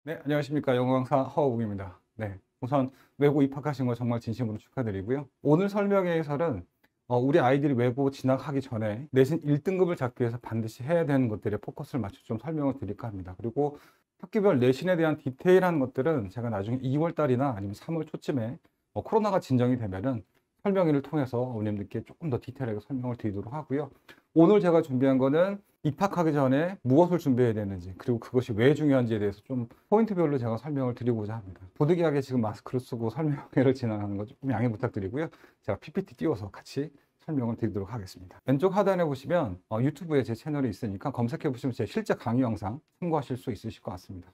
네, 안녕하십니까. 영어 강사 허우웅입니다. 네, 우선 외고 입학하신 거 정말 진심으로 축하드리고요. 오늘 설명의 해설은 우리 아이들이 외고 진학하기 전에 내신 1등급을 잡기 위해서 반드시 해야 되는 것들에 포커스를 맞춰 좀 설명을 드릴까 합니다. 그리고 학기별 내신에 대한 디테일한 것들은 제가 나중에 2월 달이나 아니면 3월 초쯤에 코로나가 진정이 되면은 설명회를 통해서 어머님들께 조금 더 디테일하게 설명을 드리도록 하고요. 오늘 제가 준비한 거는 입학하기 전에 무엇을 준비해야 되는지, 그리고 그것이 왜 중요한지에 대해서 좀 포인트별로 제가 설명을 드리고자 합니다. 부득이하게 지금 마스크를 쓰고 설명회를 진행하는 거 조금 양해 부탁드리고요. 제가 PPT 띄워서 같이 설명을 드리도록 하겠습니다. 왼쪽 하단에 보시면 유튜브에 제 채널이 있으니까 검색해 보시면 제 실제 강의 영상 참고하실 수 있으실 것 같습니다.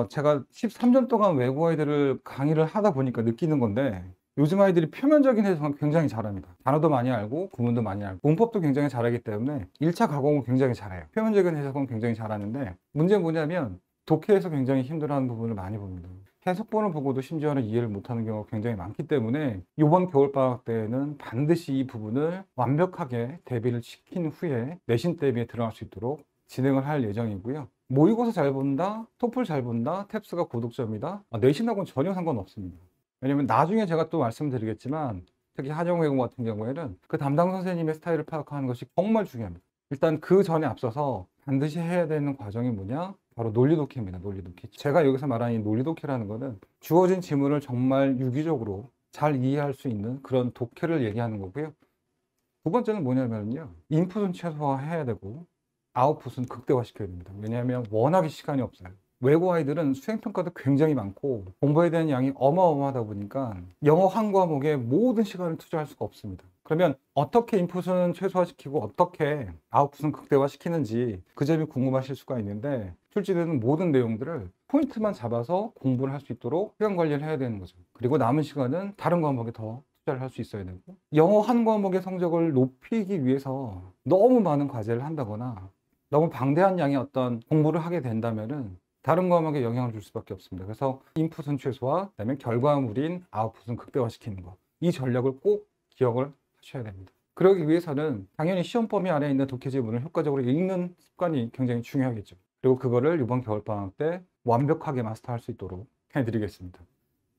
제가 13년 동안 외국 아이들을 강의를 하다 보니까 느끼는 건데, 요즘 아이들이 표면적인 해석은 굉장히 잘합니다. 단어도 많이 알고 구문도 많이 알고 문법도 굉장히 잘하기 때문에 1차 가공은 굉장히 잘해요. 표면적인 해석은 굉장히 잘하는데, 문제는 뭐냐면 독해에서 굉장히 힘들어하는 부분을 많이 봅니다. 해석본을 보고도 심지어는 이해를 못하는 경우가 굉장히 많기 때문에 이번 겨울방학 때에는 반드시 이 부분을 완벽하게 대비를 시킨 후에 내신 대비에 들어갈 수 있도록 진행을 할 예정이고요. 모의고사 잘 본다, 토플 잘 본다, 탭스가 고득점이다, 내신하고는 전혀 상관없습니다. 왜냐면 나중에 제가 또 말씀드리겠지만, 특히 한영외고 같은 경우에는 그 담당 선생님의 스타일을 파악하는 것이 정말 중요합니다. 일단 그 전에 앞서서 반드시 해야 되는 과정이 뭐냐? 바로 논리 독해입니다. 논리 독해. 제가 여기서 말하는 이 논리 독해라는 거는 주어진 지문을 정말 유기적으로 잘 이해할 수 있는 그런 독해를 얘기하는 거고요. 두 번째는 뭐냐면요, 인풋은 최소화해야 되고 아웃풋은 극대화시켜야 됩니다. 왜냐하면 워낙에 시간이 없어요. 외고 아이들은 수행평가도 굉장히 많고 공부에 대한 양이 어마어마하다 보니까 영어 한 과목에 모든 시간을 투자할 수가 없습니다. 그러면 어떻게 인풋은 최소화시키고 어떻게 아웃풋은 극대화시키는지 그 점이 궁금하실 수가 있는데, 출제되는 모든 내용들을 포인트만 잡아서 공부를 할 수 있도록 시간 관리를 해야 되는 거죠. 그리고 남은 시간은 다른 과목에 더 투자를 할 수 있어야 되고, 영어 한 과목의 성적을 높이기 위해서 너무 많은 과제를 한다거나 너무 방대한 양의 어떤 공부를 하게 된다면은 다른 과목에 영향을 줄 수밖에 없습니다. 그래서 인풋은 최소화, 그다음에 결과물인 아웃풋은 극대화시키는 거. 이 전략을 꼭 기억을 하셔야 됩니다. 그러기 위해서는 당연히 시험 범위 안에 있는 독해 지문을 효과적으로 읽는 습관이 굉장히 중요하겠죠. 그리고 그거를 이번 겨울방학 때 완벽하게 마스터할 수 있도록 해드리겠습니다.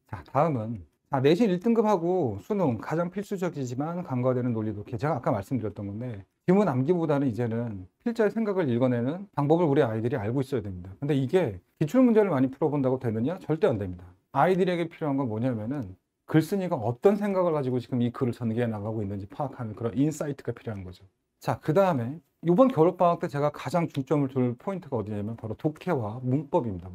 자, 다음은 내신 1등급하고 수능 가장 필수적이지만 간과되는 논리 독해. 제가 아까 말씀드렸던 건데, 지문 암기보다는 이제는 필자의 생각을 읽어내는 방법을 우리 아이들이 알고 있어야 됩니다. 근데 이게 기출문제를 많이 풀어본다고 되느냐? 절대 안 됩니다. 아이들에게 필요한 건 뭐냐면은 글쓴이가 어떤 생각을 가지고 지금 이 글을 전개해 나가고 있는지 파악하는 그런 인사이트가 필요한 거죠. 자, 그 다음에 이번 겨울방학 때 제가 가장 중점을 둘 포인트가 어디냐면 바로 독해와 문법입니다.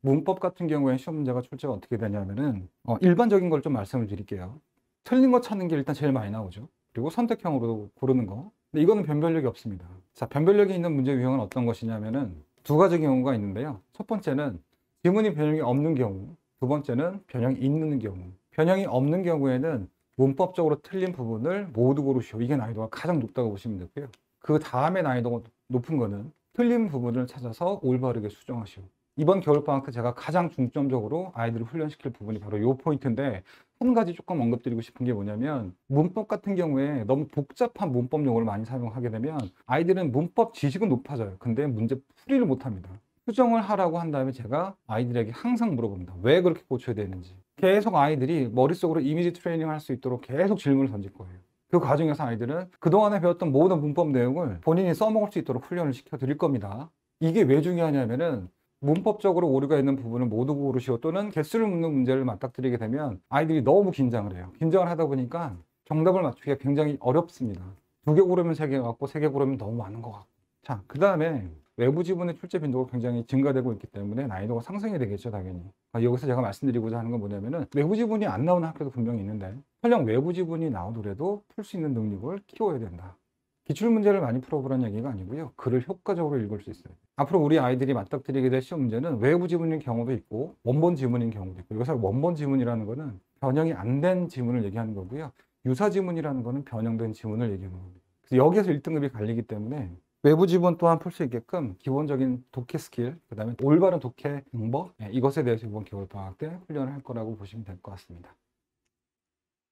문법 같은 경우에 시험 문제가 출제가 어떻게 되냐면은 일반적인 걸 좀 말씀을 드릴게요. 틀린 거 찾는 게 일단 제일 많이 나오죠. 그리고 선택형으로 고르는 거. 근데 이거는 변별력이 없습니다. 자, 변별력이 있는 문제 유형은 어떤 것이냐면은 두 가지 경우가 있는데요. 첫 번째는 지문이 변형이 없는 경우, 두 번째는 변형이 있는 경우. 변형이 없는 경우에는 문법적으로 틀린 부분을 모두 고르시오. 이게 난이도가 가장 높다고 보시면 되고요. 그 다음에 난이도가 높은 거는 틀린 부분을 찾아서 올바르게 수정하시오. 이번 겨울방학 때 제가 가장 중점적으로 아이들을 훈련시킬 부분이 바로 이 포인트인데, 한 가지 조금 언급드리고 싶은 게 뭐냐면, 문법 같은 경우에 너무 복잡한 문법 용어를 많이 사용하게 되면 아이들은 문법 지식은 높아져요. 근데 문제 풀이를 못합니다. 수정을 하라고 한 다음에 제가 아이들에게 항상 물어봅니다. 왜 그렇게 고쳐야 되는지. 계속 아이들이 머릿속으로 이미지 트레이닝 할 수 있도록 계속 질문을 던질 거예요. 그 과정에서 아이들은 그동안에 배웠던 모든 문법 내용을 본인이 써먹을 수 있도록 훈련을 시켜 드릴 겁니다. 이게 왜 중요하냐면은, 문법적으로 오류가 있는 부분을 모두 고르시오 또는 개수를 묻는 문제를 맞닥뜨리게 되면 아이들이 너무 긴장을 해요. 긴장을 하다 보니까 정답을 맞추기가 굉장히 어렵습니다. 두 개 고르면 세 개 같고 세 개 고르면 너무 많은 것 같고. 자, 그 다음에 외부 지문의 출제 빈도가 굉장히 증가되고 있기 때문에 난이도가 상승이 되겠죠, 당연히. 여기서 제가 말씀드리고자 하는 건 뭐냐면은, 외부 지문이 안 나오는 학교도 분명히 있는데 설령 외부 지문이 나오더라도 풀 수 있는 능력을 키워야 된다. 기출 문제를 많이 풀어보라는 얘기가 아니고요. 글을 효과적으로 읽을 수 있어요. 앞으로 우리 아이들이 맞닥뜨리게 될 시험 문제는 외부 지문인 경우도 있고 원본 지문인 경우도 있고, 여기서 원본 지문이라는 거는 변형이 안 된 지문을 얘기하는 거고요. 유사 지문이라는 거는 변형된 지문을 얘기하는 겁니다. 그래서 여기에서 1등급이 갈리기 때문에 외부 지문 또한 풀 수 있게끔 기본적인 독해 스킬, 그 다음에 올바른 독해 방법, 이것에 대해서 이번 겨울방학 때 훈련을 할 거라고 보시면 될 것 같습니다.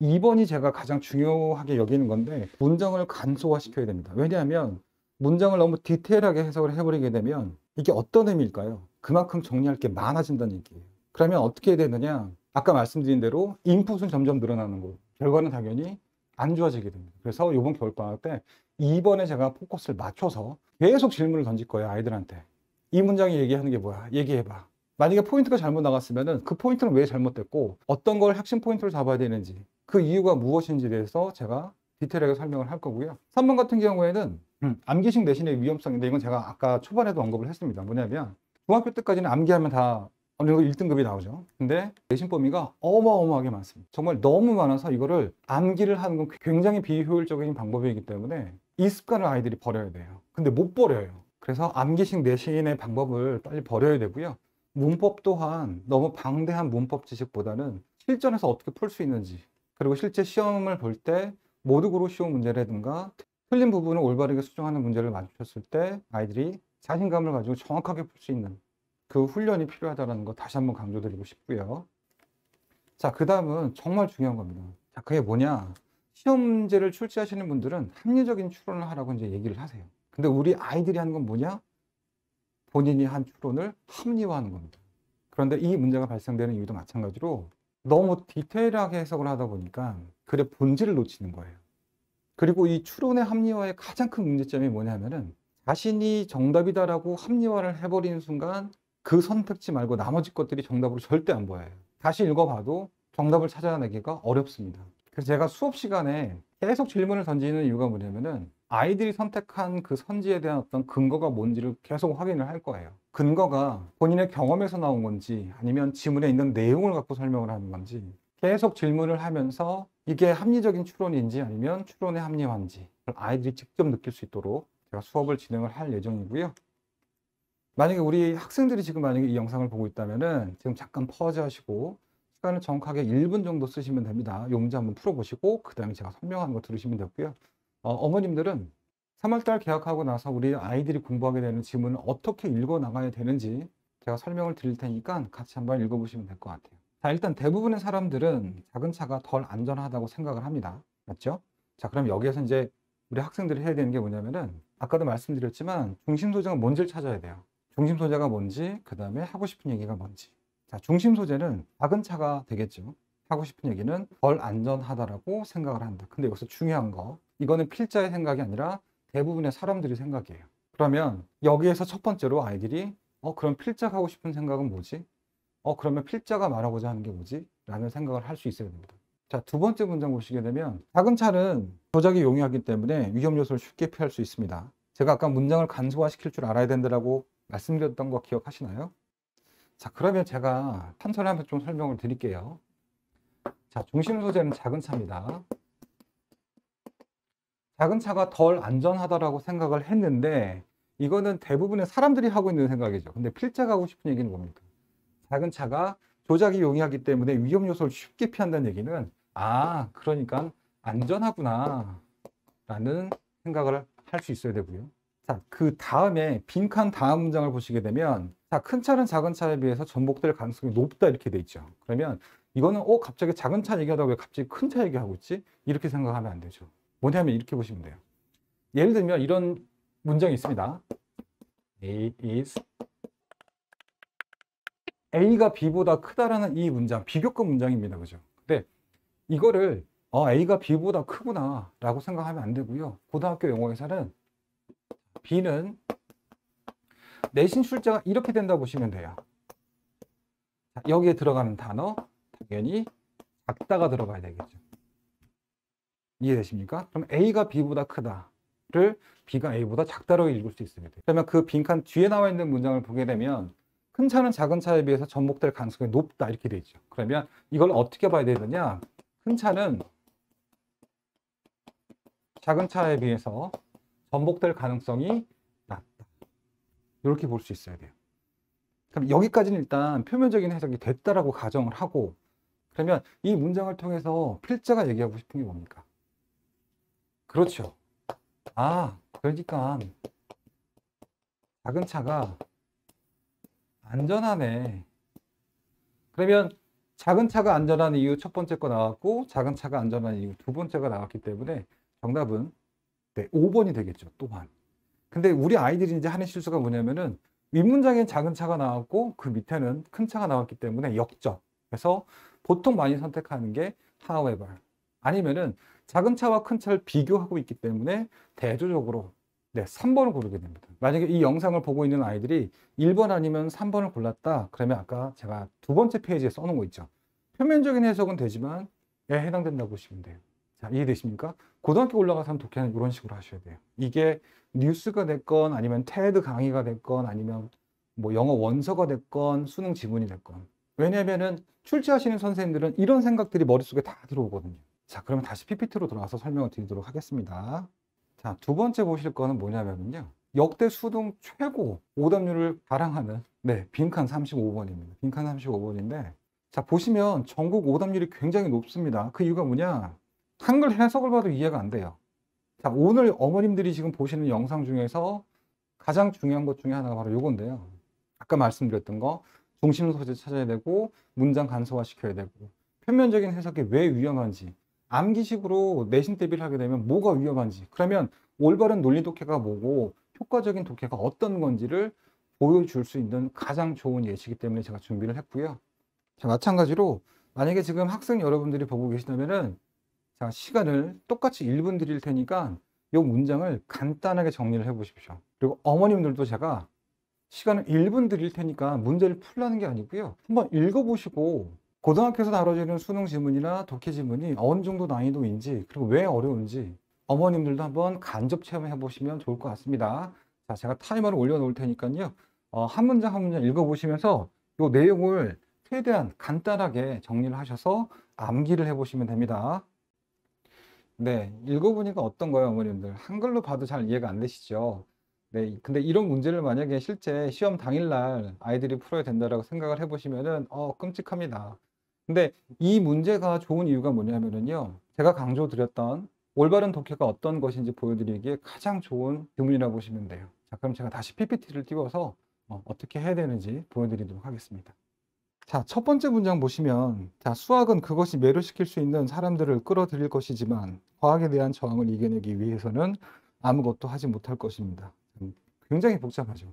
2번이 제가 가장 중요하게 여기는 건데, 문장을 간소화시켜야 됩니다. 왜냐하면 문장을 너무 디테일하게 해석을 해버리게 되면 이게 어떤 의미일까요? 그만큼 정리할 게 많아진다는 얘기예요. 그러면 어떻게 해야 되느냐? 아까 말씀드린 대로 인풋은 점점 늘어나는 거고 결과는 당연히 안 좋아지게 됩니다. 그래서 이번 겨울방학 때 2번에 제가 포커스를 맞춰서 계속 질문을 던질 거예요. 아이들한테. 이 문장이 얘기하는 게 뭐야? 얘기해봐. 만약에 포인트가 잘못 나갔으면 그 포인트는 왜 잘못됐고 어떤 걸 핵심 포인트를 잡아야 되는지 그 이유가 무엇인지에 대해서 제가 디테일하게 설명을 할 거고요. 3번 같은 경우에는 암기식 내신의 위험성인데 이건 제가 아까 초반에도 언급을 했습니다. 뭐냐면 중학교 때까지는 암기하면 다 어느 정도 1등급이 나오죠. 근데 내신 범위가 어마어마하게 많습니다. 정말 너무 많아서 이거를 암기를 하는 건 굉장히 비효율적인 방법이기 때문에 이 습관을 아이들이 버려야 돼요. 근데 못 버려요. 그래서 암기식 내신의 방법을 빨리 버려야 되고요. 문법 또한 너무 방대한 문법 지식보다는 실전에서 어떻게 풀 수 있는지 그리고 실제 시험을 볼 때 모두고로 쉬운 문제라든가 틀린 부분을 올바르게 수정하는 문제를 맞추셨을 때 아이들이 자신감을 가지고 정확하게 풀 수 있는 그 훈련이 필요하다는 거 다시 한번 강조드리고 싶고요. 자, 그 다음은 정말 중요한 겁니다. 자, 그게 뭐냐? 시험 문제를 출제하시는 분들은 합리적인 추론을 하라고 이제 얘기를 하세요. 근데 우리 아이들이 하는 건 뭐냐? 본인이 한 추론을 합리화하는 겁니다. 그런데 이 문제가 발생되는 이유도 마찬가지로 너무 디테일하게 해석을 하다 보니까 글의 본질을 놓치는 거예요. 그리고 이 추론의 합리화의 가장 큰 문제점이 뭐냐면은 자신이 정답이다라고 합리화를 해버리는 순간 그 선택지 말고 나머지 것들이 정답으로 절대 안 보여요. 다시 읽어봐도 정답을 찾아내기가 어렵습니다. 그래서 제가 수업 시간에 계속 질문을 던지는 이유가 뭐냐면은 아이들이 선택한 그 선지에 대한 어떤 근거가 뭔지를 계속 확인을 할 거예요. 근거가 본인의 경험에서 나온 건지 아니면 지문에 있는 내용을 갖고 설명을 하는 건지 계속 질문을 하면서 이게 합리적인 추론인지 아니면 추론의 합리화인지 아이들이 직접 느낄 수 있도록 제가 수업을 진행을 할 예정이고요. 만약에 우리 학생들이 지금 만약에 이 영상을 보고 있다면은 지금 잠깐 퍼즈 하시고 시간을 정확하게 1분 정도 쓰시면 됩니다. 이 문제 한번 풀어보시고 그 다음에 제가 설명하는 거 들으시면 되고요. 어머님들은 3월달 개학하고 나서 우리 아이들이 공부하게 되는 지문을 어떻게 읽어 나가야 되는지 제가 설명을 드릴 테니까 같이 한번 읽어보시면 될 것 같아요. 자, 일단 대부분의 사람들은 작은 차가 덜 안전하다고 생각을 합니다. 맞죠? 자, 그럼 여기에서 이제 우리 학생들이 해야 되는 게 뭐냐면은 아까도 말씀드렸지만 중심 소재가 뭔지를 찾아야 돼요. 중심 소재가 뭔지, 그 다음에 하고 싶은 얘기가 뭔지. 자, 중심 소재는 작은 차가 되겠죠. 하고 싶은 얘기는 덜 안전하다라고 생각을 한다. 근데 여기서 중요한 거, 이거는 필자의 생각이 아니라 대부분의 사람들의 생각이에요. 그러면 여기에서 첫 번째로 아이들이 그럼 필자가 하고 싶은 생각은 뭐지? 그러면 필자가 말하고자 하는 게 뭐지? 라는 생각을 할 수 있어야 됩니다. 자, 두 번째 문장 보시게 되면 작은 차는 조작이 용이하기 때문에 위험 요소를 쉽게 피할 수 있습니다. 제가 아까 문장을 간소화시킬 줄 알아야 된다고 말씀드렸던 거 기억하시나요? 자, 그러면 제가 판서를 좀 설명을 드릴게요. 자, 중심 소재는 작은 차입니다. 작은 차가 덜 안전하다라고 생각을 했는데 이거는 대부분의 사람들이 하고 있는 생각이죠. 근데 필자가 하고 싶은 얘기는 뭡니까? 작은 차가 조작이 용이하기 때문에 위험 요소를 쉽게 피한다는 얘기는 그러니까 안전하구나 라는 생각을 할 수 있어야 되고요. 자, 그 다음에 빈칸 다음 문장을 보시게 되면 자, 큰 차는 작은 차에 비해서 전복될 가능성이 높다 이렇게 돼 있죠. 그러면 이거는 갑자기 작은 차 얘기하다가 왜 갑자기 큰 차 얘기하고 있지? 이렇게 생각하면 안 되죠. 뭐냐면 이렇게 보시면 돼요. 예를 들면 이런 문장이 있습니다. A가 B보다 크다라는 이 문장, 비교급 문장입니다. 그죠? 근데 이거를 A가 B보다 크구나 라고 생각하면 안 되고요. 고등학교 영어에서는 B는 내신 출제가 이렇게 된다 보시면 돼요. 자, 여기에 들어가는 단어 당연히 작다가 들어가야 되겠죠. 이해되십니까? 그럼 A가 B보다 크다를 B가 A보다 작다로 읽을 수 있습니다. 그러면 그 빈칸 뒤에 나와 있는 문장을 보게 되면 큰 차는 작은 차에 비해서 전복될 가능성이 높다 이렇게 돼 있죠. 그러면 이걸 어떻게 봐야 되느냐? 큰 차는 작은 차에 비해서 전복될 가능성이 낮다. 이렇게 볼 수 있어야 돼요. 그럼 여기까지는 일단 표면적인 해석이 됐다라고 가정을 하고 그러면 이 문장을 통해서 필자가 얘기하고 싶은 게 뭡니까? 그렇죠. 그러니까 작은 차가 안전하네. 그러면 작은 차가 안전한 이유 첫 번째 거 나왔고 작은 차가 안전한 이유 두 번째가 나왔기 때문에 정답은 5번이 되겠죠. 또한 근데 우리 아이들이 이제 하는 실수가 뭐냐면은 윗문장엔 작은 차가 나왔고 그 밑에는 큰 차가 나왔기 때문에 역적. 그래서 보통 많이 선택하는 게 however. 아니면은 작은 차와 큰 차를 비교하고 있기 때문에 대조적으로 3번을 고르게 됩니다. 만약에 이 영상을 보고 있는 아이들이 1번 아니면 3번을 골랐다. 그러면 아까 제가 두 번째 페이지에 써놓은 거 있죠. 표면적인 해석은 되지만 해당된다고 보시면 돼요. 자, 이해되십니까? 고등학교 올라가서는 독해는 이런 식으로 하셔야 돼요. 이게 뉴스가 됐건 아니면 테드 강의가 됐건 아니면 뭐 영어 원서가 됐건 수능 지문이 됐건. 왜냐면은 출제하시는 선생님들은 이런 생각들이 머릿속에 다 들어오거든요. 자, 그러면 다시 PPT로 돌아와서 설명을 드리도록 하겠습니다. 자, 두 번째 보실 거는 뭐냐면요. 역대 수능 최고 오답률을 자랑하는 빈칸 35번입니다. 빈칸 35번인데 자, 보시면 전국 오답률이 굉장히 높습니다. 그 이유가 뭐냐? 한글 해석을 봐도 이해가 안 돼요. 자, 오늘 어머님들이 지금 보시는 영상 중에서 가장 중요한 것 중에 하나가 바로 요건데요. 아까 말씀드렸던 거 중심 소재 찾아야 되고 문장 간소화 시켜야 되고 표면적인 해석이 왜 위험한지 암기식으로 내신 대비를 하게 되면 뭐가 위험한지 그러면 올바른 논리 독해가 뭐고 효과적인 독해가 어떤 건지를 보여줄 수 있는 가장 좋은 예시이기 때문에 제가 준비를 했고요. 자, 마찬가지로 만약에 지금 학생 여러분들이 보고 계시다면은 자, 시간을 똑같이 1분 드릴 테니까 이 문장을 간단하게 정리를 해 보십시오. 그리고 어머님들도 제가 시간을 1분 드릴 테니까 문제를 풀라는 게 아니고요. 한번 읽어보시고 고등학교에서 다뤄지는 수능 지문이나 독해 지문이 어느 정도 난이도인지 그리고 왜 어려운지 어머님들도 한번 간접 체험해 보시면 좋을 것 같습니다. 자, 제가 타이머를 올려놓을 테니까요. 한 문장 한 문장 읽어보시면서 이 내용을 최대한 간단하게 정리를 하셔서 암기를 해보시면 됩니다. 네, 읽어보니까 어떤가요, 어머님들? 한글로 봐도 잘 이해가 안 되시죠? 네, 근데 이런 문제를 만약에 실제 시험 당일날 아이들이 풀어야 된다라고 생각을 해보시면은, 끔찍합니다. 근데 이 문제가 좋은 이유가 뭐냐면은요, 제가 강조드렸던 올바른 독해가 어떤 것인지 보여드리기에 가장 좋은 교문이라고 보시면 돼요. 자, 그럼 제가 다시 PPT를 띄워서 어떻게 해야 되는지 보여드리도록 하겠습니다. 자, 첫 번째 문장 보시면 자, 수학은 그것이 매료시킬 수 있는 사람들을 끌어들일 것이지만 과학에 대한 저항을 이겨내기 위해서는 아무것도 하지 못할 것입니다. 굉장히 복잡하죠.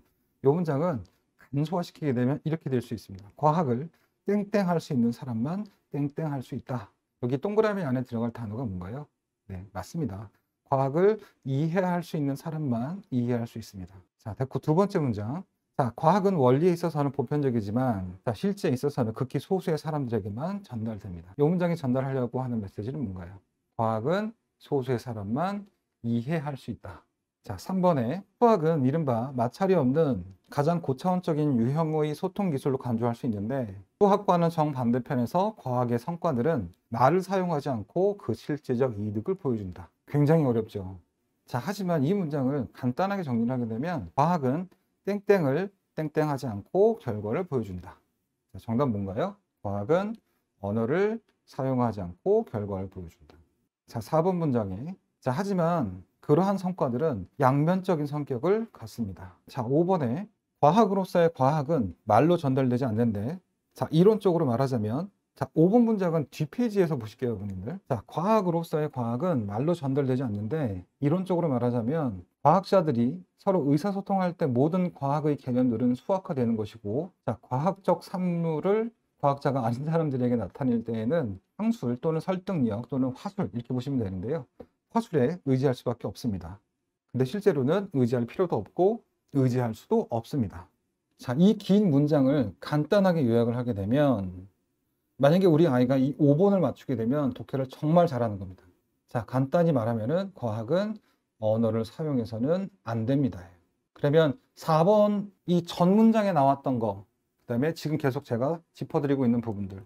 이 문장은 간소화시키게 되면 이렇게 될 수 있습니다. 과학을 땡땡할 수 있는 사람만 땡땡할 수 있다. 여기 동그라미 안에 들어갈 단어가 뭔가요? 네, 맞습니다. 과학을 이해할 수 있는 사람만 이해할 수 있습니다. 자, 됐고 두 번째 문장. 자, 과학은 원리에 있어서는 보편적이지만 자, 실제에 있어서는 극히 소수의 사람들에게만 전달됩니다. 이 문장이 전달하려고 하는 메시지는 뭔가요? 과학은 소수의 사람만 이해할 수 있다. 자, 3번에 수학은 이른바 마찰이 없는 가장 고차원적인 유형의 소통 기술로 간주할 수 있는데 수학과는 정반대편에서 과학의 성과들은 말을 사용하지 않고 그 실제적 이득을 보여준다. 굉장히 어렵죠. 자, 하지만 이 문장을 간단하게 정리를 하게 되면 과학은 땡땡을 땡땡하지 않고 결과를 보여준다. 자, 정답 뭔가요? 과학은 언어를 사용하지 않고 결과를 보여준다. 자, 4번 문장에 자, 하지만 그러한 성과들은 양면적인 성격을 갖습니다. 자, 5번에 과학으로서의 과학은 말로 전달되지 않는데 자, 이론적으로 말하자면 자, 5번 문장은 뒷페이지에서 보실게요, 여러분들. 자, 과학으로서의 과학은 말로 전달되지 않는데 이론적으로 말하자면 과학자들이 서로 의사소통할 때 모든 과학의 개념들은 수학화되는 것이고 자, 과학적 산물을 과학자가 아닌 사람들에게 나타낼 때에는 상술 또는 설득력 또는 화술 이렇게 보시면 되는데요. 화술에 의지할 수밖에 없습니다. 근데 실제로는 의지할 필요도 없고 의지할 수도 없습니다. 자, 이 긴 문장을 간단하게 요약을 하게 되면 만약에 우리 아이가 이 5번을 맞추게 되면 독해를 정말 잘하는 겁니다. 자, 간단히 말하면은 과학은 언어를 사용해서는 안 됩니다. 그러면 4번 이 전 문장에 나왔던 거, 그 다음에 지금 계속 제가 짚어드리고 있는 부분들,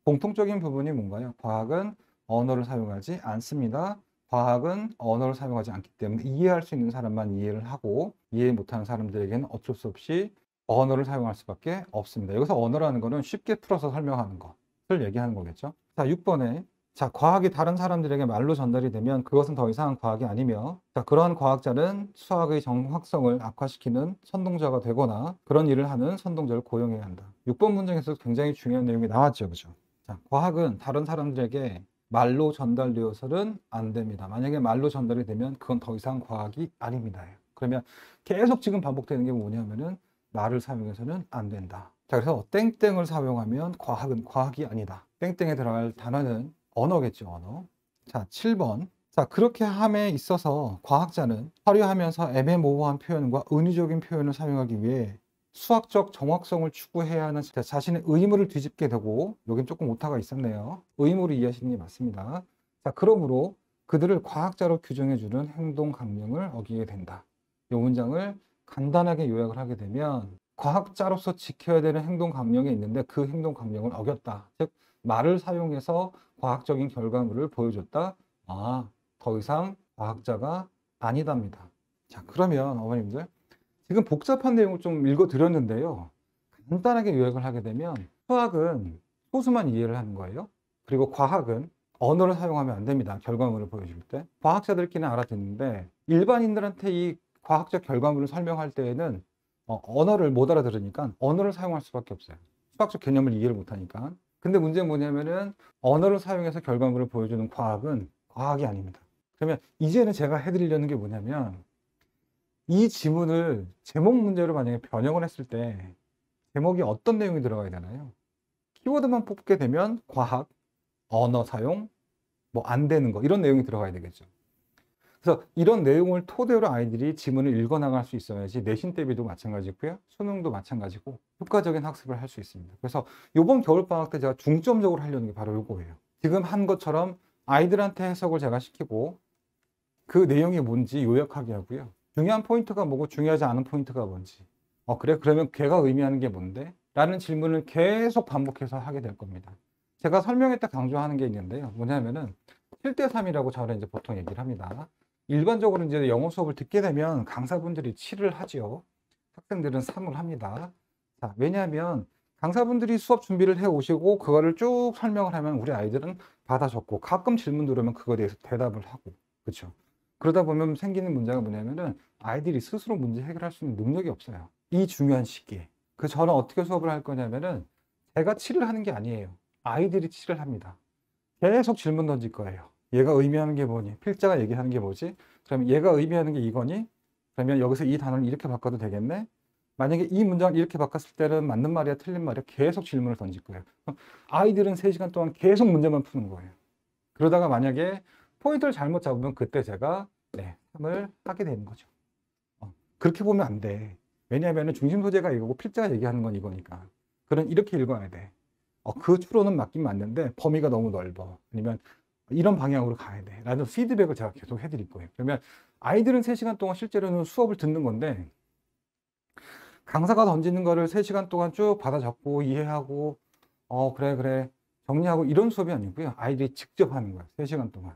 공통적인 부분이 뭔가요? 과학은 언어를 사용하지 않습니다. 과학은 언어를 사용하지 않기 때문에 이해할 수 있는 사람만 이해를 하고 이해 못하는 사람들에게는 어쩔 수 없이 언어를 사용할 수밖에 없습니다. 여기서 언어라는 거는 쉽게 풀어서 설명하는 것을 얘기하는 거겠죠. 자, 6번에 자, 과학이 다른 사람들에게 말로 전달이 되면 그것은 더 이상 과학이 아니며 자, 그러한 과학자는 수학의 정확성을 악화시키는 선동자가 되거나 그런 일을 하는 선동자를 고용해야 한다. 6번 문장에서 굉장히 중요한 내용이 나왔죠. 그죠? 자, 과학은 다른 사람들에게 말로 전달되어서는 안 됩니다. 만약에 말로 전달이 되면 그건 더 이상 과학이 아닙니다. 그러면 계속 지금 반복되는 게 뭐냐면은 말을 사용해서는 안 된다. 자, 그래서 땡땡을 사용하면 과학은 과학이 아니다. 땡땡에 들어갈 단어는 언어겠죠, 언어. 자, 7번. 자, 그렇게 함에 있어서 과학자는 화려하면서 애매모호한 표현과 은유적인 표현을 사용하기 위해 수학적 정확성을 추구해야 하는 자신의 의무를 뒤집게 되고, 여긴 조금 오타가 있었네요. 의무를 이해하시는 게 맞습니다. 자, 그러므로 그들을 과학자로 규정해주는 행동 강령을 어기게 된다. 이 문장을 간단하게 요약을 하게 되면, 과학자로서 지켜야 되는 행동 강령이 있는데 그 행동 강령을 어겼다. 즉, 말을 사용해서 과학적인 결과물을 보여줬다. 아, 더 이상 과학자가 아니답니다. 자, 그러면 어머님들, 지금 복잡한 내용을 좀 읽어드렸는데요. 간단하게 요약을 하게 되면, 수학은 소수만 이해를 하는 거예요. 그리고 과학은 언어를 사용하면 안 됩니다. 결과물을 보여줄 때. 과학자들끼리는 알아듣는데 일반인들한테 이 과학적 결과물을 설명할 때에는 언어를 못 알아들으니까 언어를 사용할 수밖에 없어요. 수학적 개념을 이해를 못하니까. 근데 문제는 뭐냐면은 언어를 사용해서 결과물을 보여주는 과학은 과학이 아닙니다. 그러면 이제는 제가 해드리려는 게 뭐냐면, 이 지문을 제목 문제로 만약에 변형을 했을 때 제목이 어떤 내용이 들어가야 되나요? 키워드만 뽑게 되면 과학, 언어 사용, 뭐 안 되는 거, 이런 내용이 들어가야 되겠죠. 그래서 이런 내용을 토대로 아이들이 지문을 읽어 나갈 수 있어야지 내신 대비도 마찬가지고요, 수능도 마찬가지고 효과적인 학습을 할 수 있습니다. 그래서 이번 겨울방학 때 제가 중점적으로 하려는 게 바로 이거예요. 지금 한 것처럼 아이들한테 해석을 제가 시키고 그 내용이 뭔지 요약하게 하고요, 중요한 포인트가 뭐고 중요하지 않은 포인트가 뭔지, 그래? 그러면 걔가 의미하는 게 뭔데? 라는 질문을 계속 반복해서 하게 될 겁니다. 제가 설명회 때 강조하는 게 있는데요. 뭐냐면은 7대3이라고 저는 이제 보통 얘기를 합니다. 일반적으로 이제 영어 수업을 듣게 되면 강사분들이 7을 하지요. 학생들은 3을 합니다. 자, 왜냐하면 강사분들이 수업 준비를 해 오시고 그거를 쭉 설명을 하면 우리 아이들은 받아 적고, 가끔 질문 들으면 그거에 대해서 대답을 하고, 그렇죠? 그러다 보면 생기는 문제가 뭐냐면은 아이들이 스스로 문제 해결할 수 있는 능력이 없어요. 이 중요한 시기에. 그래서 저는 어떻게 수업을 할 거냐면은, 제가 칠을 하는 게 아니에요. 아이들이 칠을 합니다. 계속 질문 던질 거예요. 얘가 의미하는 게 뭐니? 필자가 얘기하는 게 뭐지? 그러면 얘가 의미하는 게 이거니? 그러면 여기서 이 단어를 이렇게 바꿔도 되겠네? 만약에 이 문장을 이렇게 바꿨을 때는 맞는 말이야, 틀린 말이야? 계속 질문을 던질 거예요. 아이들은 3시간 동안 계속 문제만 푸는 거예요. 그러다가 만약에 포인트를 잘못 잡으면 그때 제가 3을 하게 되는 거죠. 그렇게 보면 안 돼. 왜냐하면 중심 소재가 이거고 필자가 얘기하는 건 이거니까. 그럼 이렇게 읽어야 돼. 그 추론은 맞긴 맞는데 범위가 너무 넓어. 아니면 이런 방향으로 가야 돼. 라는 피드백을 제가 계속 해드릴 거예요. 그러면 아이들은 3시간 동안 실제로는 수업을 듣는 건데, 강사가 던지는 거를 3시간 동안 쭉 받아 적고 이해하고 그래 정리하고 이런 수업이 아니고요. 아이들이 직접 하는 거예요. 3시간 동안.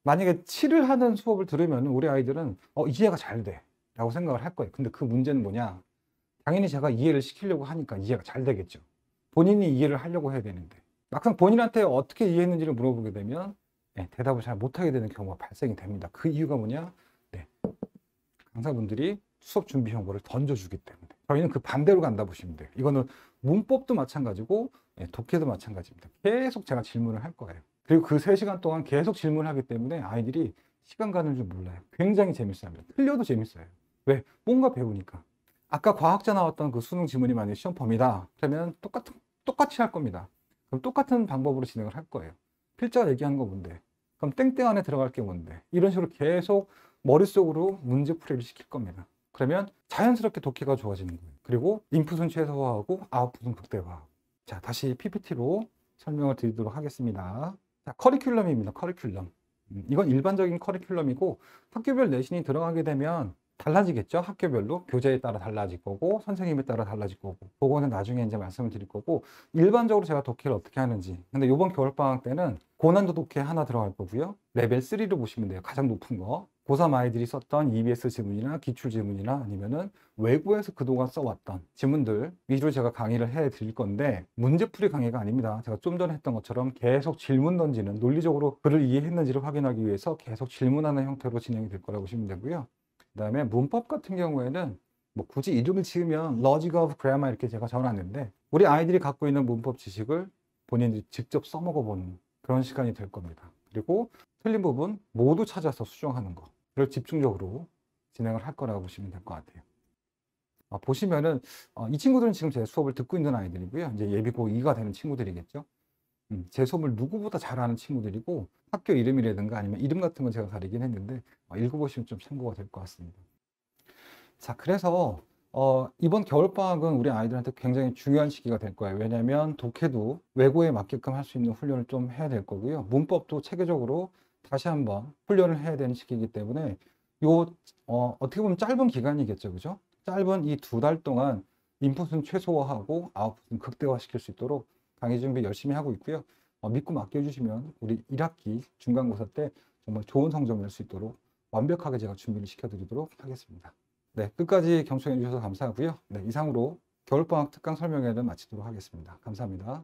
만약에 7을 하는 수업을 들으면 우리 아이들은 이해가 잘 돼 라고 생각을 할 거예요. 근데 그 문제는 뭐냐, 당연히 제가 이해를 시키려고 하니까 이해가 잘 되겠죠. 본인이 이해를 하려고 해야 되는데 막상 본인한테 어떻게 이해했는지를 물어보게 되면 대답을 잘 못하게 되는 경우가 발생이 됩니다. 그 이유가 뭐냐, 강사분들이 수업 준비 형벌을 던져주기 때문에. 저희는 그 반대로 간다 보시면 돼요. 이거는 문법도 마찬가지고 독해도 마찬가지입니다. 계속 제가 질문을 할 거예요. 그리고 그 3시간 동안 계속 질문을 하기 때문에 아이들이 시간 가는 줄 몰라요. 굉장히 재밌어합니다. 틀려도 재밌어요. 왜? 뭔가 배우니까. 아까 과학자 나왔던 그 수능 지문이 만약에 시험 범위다 그러면 똑같이 할 겁니다. 그럼 똑같은 방법으로 진행을 할 거예요. 필자가 얘기하는 거 뭔데? 그럼 땡땡 안에 들어갈 게 뭔데? 이런 식으로 계속 머릿속으로 문제풀이를 시킬 겁니다. 그러면 자연스럽게 독해가 좋아지는 거예요. 그리고 인풋은 최소화하고 아웃풋은 극대화하고. 자, 다시 PPT로 설명을 드리도록 하겠습니다. 자, 커리큘럼입니다. 커리큘럼. 이건 일반적인 커리큘럼이고, 학교별 내신이 들어가게 되면 달라지겠죠. 학교별로 교재에 따라 달라질 거고 선생님에 따라 달라질 거고, 그거는 나중에 이제 말씀을 드릴 거고, 일반적으로 제가 독해를 어떻게 하는지. 근데 이번 겨울방학 때는 고난도 독해 하나 들어갈 거고요, 레벨 3를 보시면 돼요. 가장 높은 거. 고3 아이들이 썼던 EBS 지문이나 기출 지문이나 아니면은 외국에서 그동안 써왔던 지문들 위주로 제가 강의를 해 드릴 건데, 문제풀이 강의가 아닙니다. 제가 좀 전에 했던 것처럼 계속 질문 던지는, 논리적으로 글을 이해했는지를 확인하기 위해서 계속 질문하는 형태로 진행이 될 거라고 보시면 되고요. 그 다음에 문법 같은 경우에는 뭐 굳이 이름을 지으면 Logic of Grammar 이렇게 제가 적어놨는데, 우리 아이들이 갖고 있는 문법 지식을 본인들이 직접 써먹어보는 그런 시간이 될 겁니다. 그리고 틀린 부분 모두 찾아서 수정하는 거, 그걸 집중적으로 진행을 할 거라고 보시면 될 것 같아요. 보시면은 이 친구들은 지금 제 수업을 듣고 있는 아이들이고요. 이제 예비 고2가 되는 친구들이겠죠. 제 수업을 누구보다 잘 아는 친구들이고 학교 이름이라든가 아니면 이름 같은 건 제가 가리긴 했는데 읽어보시면 좀 참고가 될 것 같습니다. 자, 그래서 이번 겨울방학은 우리 아이들한테 굉장히 중요한 시기가 될 거예요. 왜냐하면 독해도 외고에 맞게끔 할 수 있는 훈련을 좀 해야 될 거고요. 문법도 체계적으로 다시 한번 훈련을 해야 되는 시기이기 때문에 어떻게 보면 짧은 기간이겠죠. 그죠? 짧은 이 2달 동안 인풋은 최소화하고 아웃풋은 극대화시킬 수 있도록 강의 준비 열심히 하고 있고요. 믿고 맡겨주시면 우리 1학기 중간고사 때 정말 좋은 성적 낼 수 있도록 완벽하게 제가 준비를 시켜드리도록 하겠습니다. 네, 끝까지 경청해 주셔서 감사하고요. 네, 이상으로 겨울방학 특강 설명회를 마치도록 하겠습니다. 감사합니다.